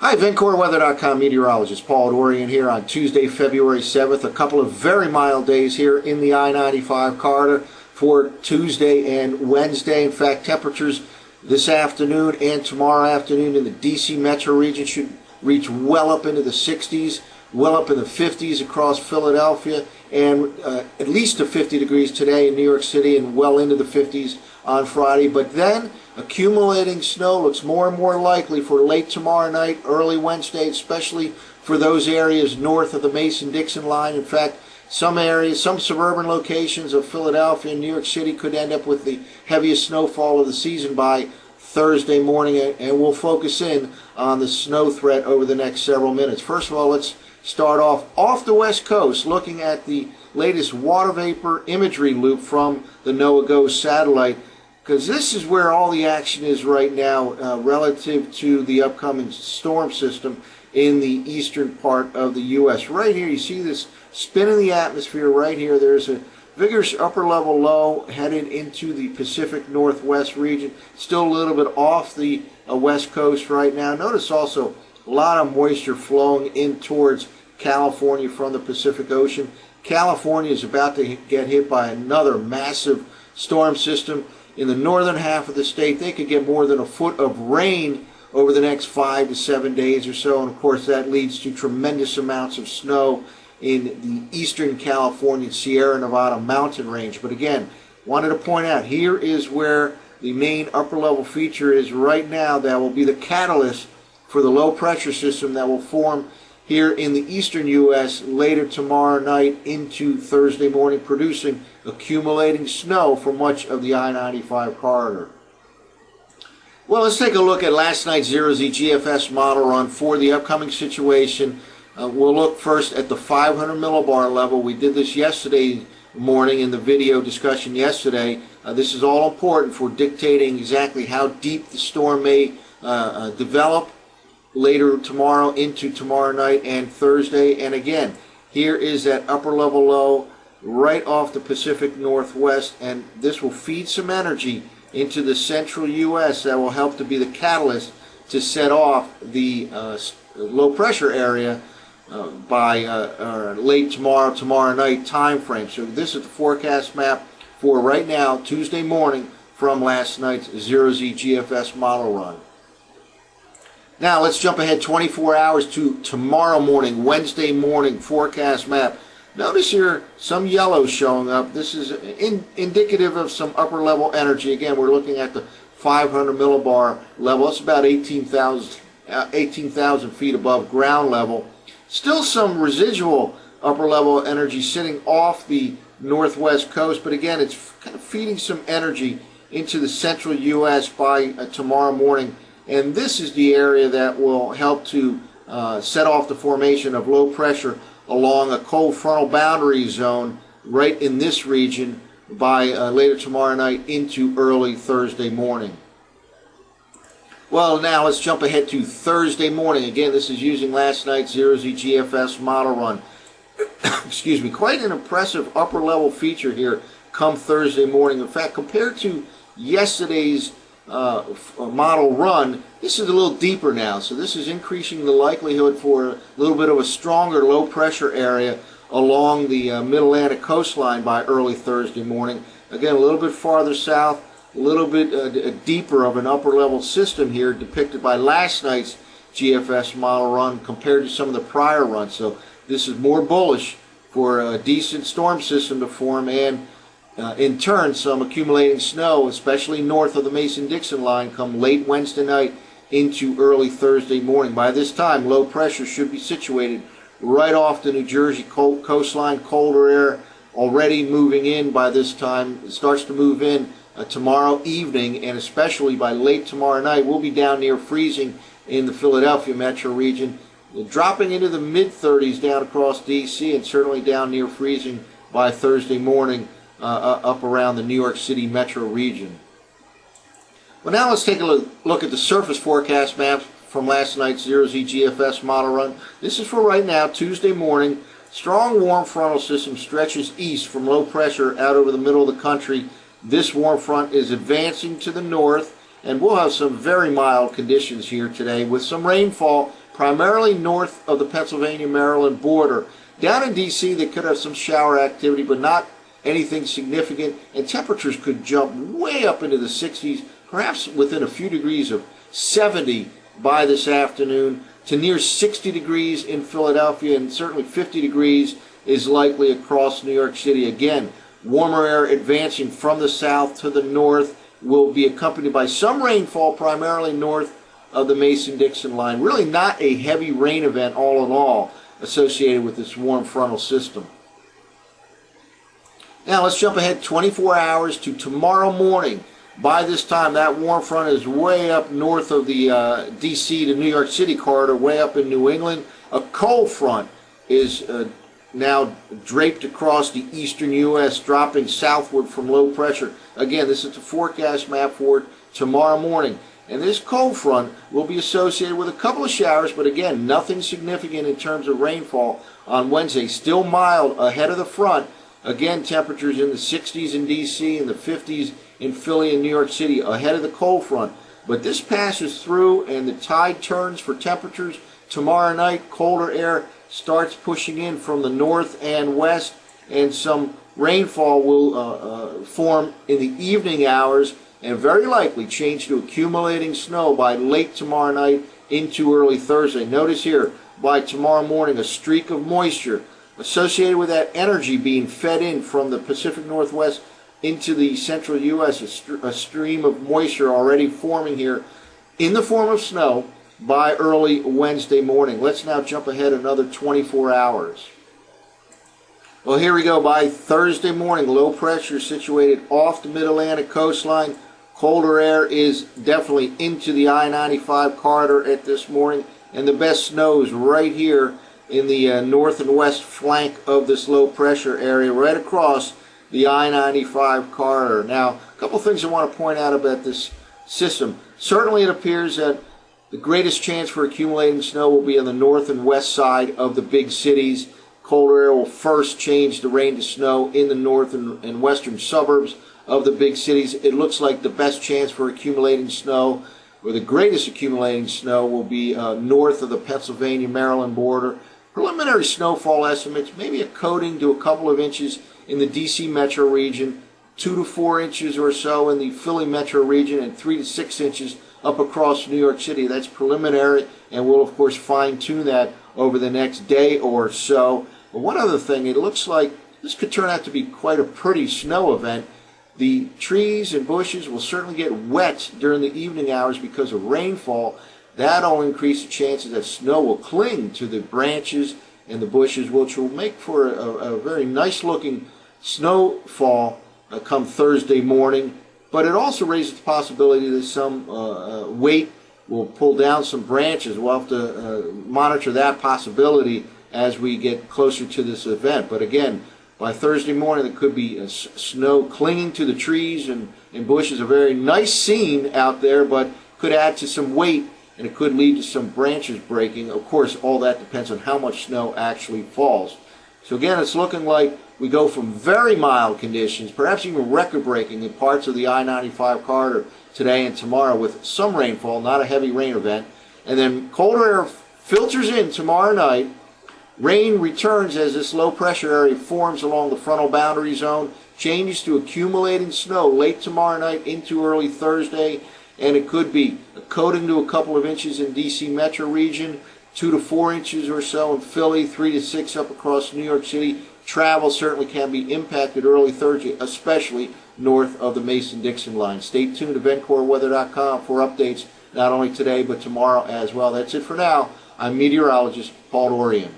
Hi, VencoreWeather.com meteorologist Paul Dorian here on Tuesday, February 7th. A couple of very mild days here in the I-95 corridor for Tuesday and Wednesday. In fact, temperatures this afternoon and tomorrow afternoon in the DC metro region should reach well up into the 60s, well up in the 50s across Philadelphia, and at least to 50 degrees today in New York City and well into the 50s on Friday. But then accumulating snow looks more and more likely for late tomorrow night, early Wednesday, especially for those areas north of the Mason-Dixon line. In fact, some areas, some suburban locations of Philadelphia and New York City could end up with the heaviest snowfall of the season by Thursday morning, and we'll focus in on the snow threat over the next several minutes. First of all, let's start off the West Coast, looking at the latest water vapor imagery loop from the NOAA satellite, because this is where all the action is right now relative to the upcoming storm system in the eastern part of the U.S. Right here, you see this spin in the atmosphere right here. There's a vigorous upper level low headed into the Pacific Northwest region, still a little bit off the West Coast right now. Notice also a lot of moisture flowing in towards California from the Pacific Ocean. California is about to get hit by another massive storm system. In the northern half of the state, they could get more than a foot of rain over the next 5 to 7 days or so, and of course that leads to tremendous amounts of snow in the eastern California Sierra Nevada mountain range. But again, wanted to point out, here is where the main upper level feature is right now that will be the catalyst for the low pressure system that will form here in the eastern U.S. later tomorrow night into Thursday morning, producing accumulating snow for much of the I-95 corridor. Well, let's take a look at last night's Zero-Z GFS model run for the upcoming situation. We'll look first at the 500 millibar level. We did this yesterday morning in the video discussion yesterday. This is all important for dictating exactly how deep the storm may develop later tomorrow into tomorrow night and Thursday. And again, here is that upper level low right off the Pacific Northwest, and this will feed some energy into the central U.S. that will help to be the catalyst to set off the low pressure area by late tomorrow night time frame. So this is the forecast map for right now, Tuesday morning, from last night's Zero-Z GFS model run. Now let's jump ahead 24 hours to tomorrow morning, Wednesday morning forecast map. Notice here some yellow showing up. This is indicative of some upper level energy. Again, we're looking at the 500 millibar level. It's about 18,000 feet above ground level. Still some residual upper level energy sitting off the northwest coast, but again, it's kind of feeding some energy into the central U.S. by tomorrow morning. And this is the area that will help to set off the formation of low pressure along a cold frontal boundary zone right in this region by later tomorrow night into early Thursday morning. Well, now let's jump ahead to Thursday morning. Again, this is using last night's Zero-Z GFS model run. Excuse me, quite an impressive upper level feature here come Thursday morning. In fact, compared to yesterday's model run, this is a little deeper now, so this is increasing the likelihood for a little bit of a stronger low pressure area along the mid-Atlantic coastline by early Thursday morning. Again, a little bit farther south, a little bit deeper of an upper level system here depicted by last night's GFS model run compared to some of the prior runs. So this is more bullish for a decent storm system to form, and in turn, some accumulating snow, especially north of the Mason-Dixon line, come late Wednesday night into early Thursday morning. By this time, low pressure should be situated right off the New Jersey coastline. Colder air already moving in by this time. It starts to move in tomorrow evening, and especially by late tomorrow night, we'll be down near freezing in the Philadelphia metro region, dropping into the mid-30s down across D.C., and certainly down near freezing by Thursday morning up around the New York City metro region. Well, now let's take a look at the surface forecast maps from last night's Zero-Z GFS model run. This is for right now, Tuesday morning. Strong warm frontal system stretches east from low pressure out over the middle of the country. This warm front is advancing to the north, and we'll have some very mild conditions here today with some rainfall primarily north of the Pennsylvania-Maryland border. Down in D.C., they could have some shower activity, but not anything significant, and temperatures could jump way up into the 60s, perhaps within a few degrees of 70 by this afternoon, to near 60 degrees in Philadelphia, and certainly 50 degrees is likely across New York City. Again, warmer air advancing from the south to the north will be accompanied by some rainfall, primarily north of the Mason-Dixon line. Really not a heavy rain event all in all associated with this warm frontal system. Now let's jump ahead 24 hours to tomorrow morning. By this time, that warm front is way up north of the D.C. to New York City corridor, way up in New England. A cold front is now draped across the eastern U.S., dropping southward from low pressure. Again, this is the forecast map for tomorrow morning. And this cold front will be associated with a couple of showers, but again, nothing significant in terms of rainfall on Wednesday. Still mild ahead of the front. Again, temperatures in the 60s in D.C. and the 50s in Philly and New York City ahead of the cold front. But this passes through and the tide turns for temperatures tomorrow night. Colder air starts pushing in from the north and west, and some rainfall will form in the evening hours and very likely change to accumulating snow by late tomorrow night into early Thursday. Notice here, by tomorrow morning, a streak of moisture associated with that energy being fed in from the Pacific Northwest into the central U.S., a stream of moisture already forming here in the form of snow by early Wednesday morning. Let's now jump ahead another 24 hours. Well, here we go. By Thursday morning, low pressure situated off the mid-Atlantic coastline. Colder air is definitely into the I-95 corridor at this morning, and the best snow is right here in the north and west flank of this low pressure area, right across the I-95 corridor. Now, a couple things I want to point out about this system. Certainly it appears that the greatest chance for accumulating snow will be on the north and west side of the big cities. Colder air will first change the rain to snow in the north and western suburbs of the big cities. It looks like the best chance for accumulating snow, or the greatest accumulating snow, will be north of the Pennsylvania-Maryland border. Preliminary snowfall estimates, maybe a coating to a couple of inches in the D.C. metro region, 2 to 4 inches or so in the Philly metro region, and 3 to 6 inches up across New York City. That's preliminary, and we'll of course fine-tune that over the next day or so. But one other thing, it looks like this could turn out to be quite a pretty snow event. The trees and bushes will certainly get wet during the evening hours because of rainfall. That'll increase the chances that snow will cling to the branches and the bushes, which will make for a very nice looking snowfall come Thursday morning. But it also raises the possibility that some weight will pull down some branches. We'll have to monitor that possibility as we get closer to this event. But again, by Thursday morning, there could be snow clinging to the trees and bushes. A very nice scene out there, but could add to some weight, and it could lead to some branches breaking. Of course, all that depends on how much snow actually falls. So again, it's looking like we go from very mild conditions, perhaps even record-breaking in parts of the I-95 corridor today and tomorrow, with some rainfall, not a heavy rain event. And then colder air filters in tomorrow night. Rain returns as this low pressure area forms along the frontal boundary zone, changes to accumulating snow late tomorrow night into early Thursday, and it could be a coating to a couple of inches in D.C. metro region, 2 to 4 inches or so in Philly, 3 to 6 up across New York City. Travel certainly can be impacted early Thursday, especially north of the Mason-Dixon line. Stay tuned to VencoreWeather.com for updates not only today but tomorrow as well. That's it for now. I'm meteorologist Paul Dorian.